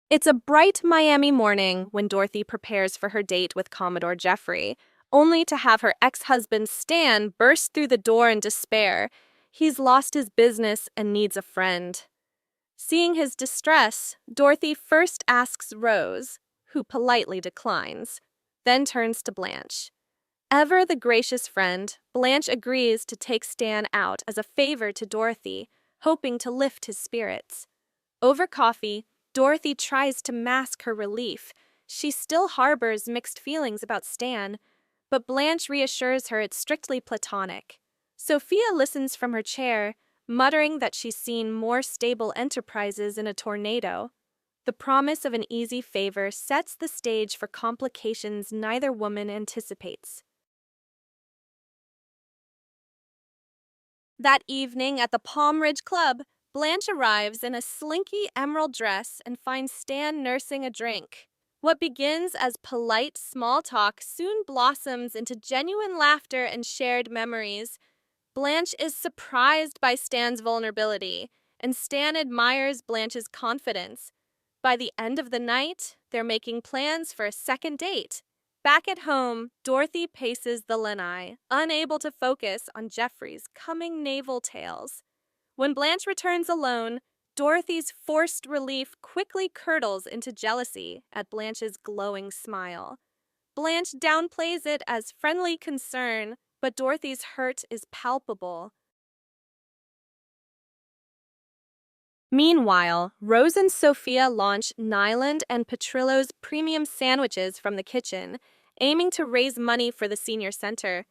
It's a bright Miami morning when Dorothy prepares for her date with Commodore Jeffrey, only to have her ex-husband Stan burst through the door in despair. He's lost his business and needs a friend. Seeing his distress, Dorothy first asks Rose, who politely declines, then turns to Blanche. Ever the gracious friend, Blanche agrees to take Stan out as a favor to Dorothy, hoping to lift his spirits. Over coffee, Dorothy tries to mask her relief. She still harbors mixed feelings about Stan, but Blanche reassures her it's strictly platonic. Sophia listens from her chair, muttering that she's seen more stable enterprises in a tornado. The promise of an easy favor sets the stage for complications neither woman anticipates. That evening at the Palm Ridge Club, Blanche arrives in a slinky emerald dress and finds Stan nursing a drink. What begins as polite small talk soon blossoms into genuine laughter and shared memories. Blanche is surprised by Stan's vulnerability, and Stan admires Blanche's confidence. By the end of the night, they're making plans for a second date. Back at home, Dorothy paces the lanai, unable to focus on Jeffrey's coming naval tales. When Blanche returns alone, Dorothy's forced relief quickly curdles into jealousy at Blanche's glowing smile. Blanche downplays it as friendly concern, but Dorothy's hurt is palpable. Meanwhile, Rose and Sophia launch Nyland and Petrillo's premium sandwiches from the kitchen, aiming to raise money for the senior center.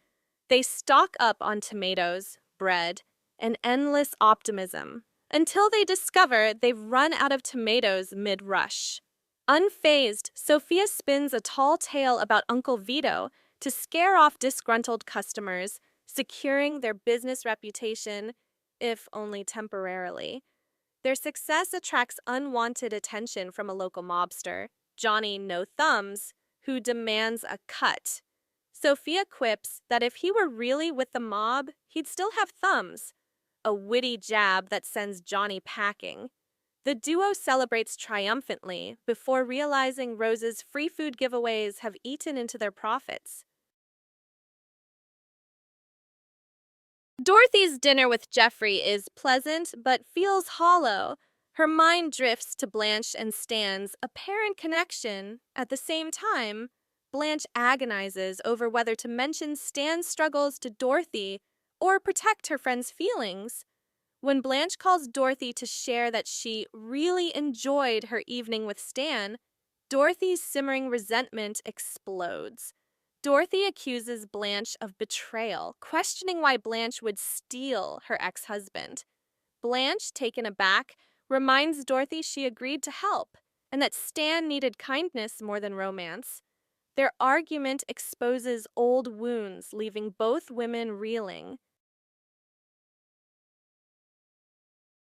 They stock up on tomatoes, bread, and endless optimism, until they discover they've run out of tomatoes mid-rush. Unfazed, Sophia spins a tall tale about Uncle Vito to scare off disgruntled customers, securing their business reputation, if only temporarily. Their success attracts unwanted attention from a local mobster, Johnny No Thumbs, who demands a cut. Sophia quips that if he were really with the mob, he'd still have thumbs, a witty jab that sends Johnny packing. The duo celebrates triumphantly before realizing Rose's free food giveaways have eaten into their profits. Dorothy's dinner with Jeffrey is pleasant but feels hollow. Her mind drifts to Blanche and Stan's apparent connection. At the same time, Blanche agonizes over whether to mention Stan's struggles to Dorothy or protect her friend's feelings. When Blanche calls Dorothy to share that she really enjoyed her evening with Stan, Dorothy's simmering resentment explodes. Dorothy accuses Blanche of betrayal, questioning why Blanche would steal her ex-husband. Blanche, taken aback, reminds Dorothy she agreed to help and that Stan needed kindness more than romance. Their argument exposes old wounds, leaving both women reeling.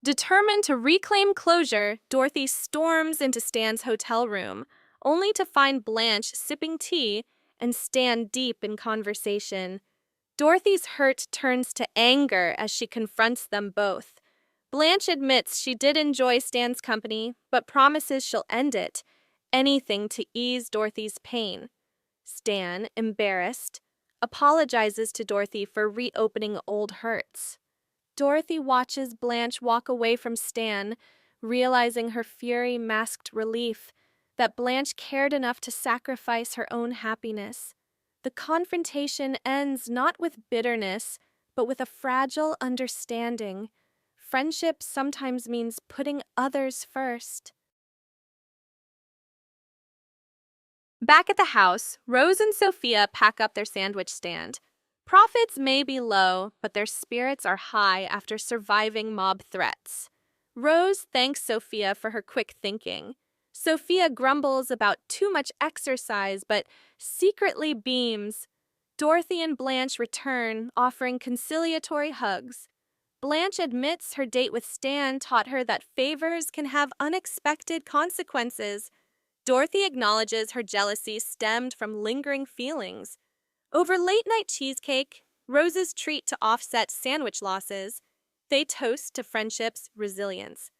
Determined to reclaim closure, Dorothy storms into Stan's hotel room, only to find Blanche sipping tea and Stan deep in conversation. Dorothy's hurt turns to anger as she confronts them both. Blanche admits she did enjoy Stan's company, but promises she'll end it, anything to ease Dorothy's pain. Stan, embarrassed, apologizes to Dorothy for reopening old hurts. Dorothy watches Blanche walk away from Stan, realizing her fury masked relief, that Blanche cared enough to sacrifice her own happiness. The confrontation ends not with bitterness, but with a fragile understanding. Friendship sometimes means putting others first. Back at the house, Rose and Sophia pack up their sandwich stand. Profits may be low, but their spirits are high after surviving mob threats. Rose thanks Sophia for her quick thinking. Sophia grumbles about too much exercise, but secretly beams. Dorothy and Blanche return, offering conciliatory hugs. Blanche admits her date with Stan taught her that favors can have unexpected consequences. Dorothy acknowledges her jealousy stemmed from lingering feelings. Over late-night cheesecake, Rose's treat to offset sandwich losses, they toast to friendship's resilience.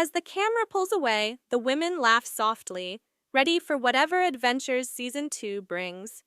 As the camera pulls away, the women laugh softly, ready for whatever adventures Season 2 brings.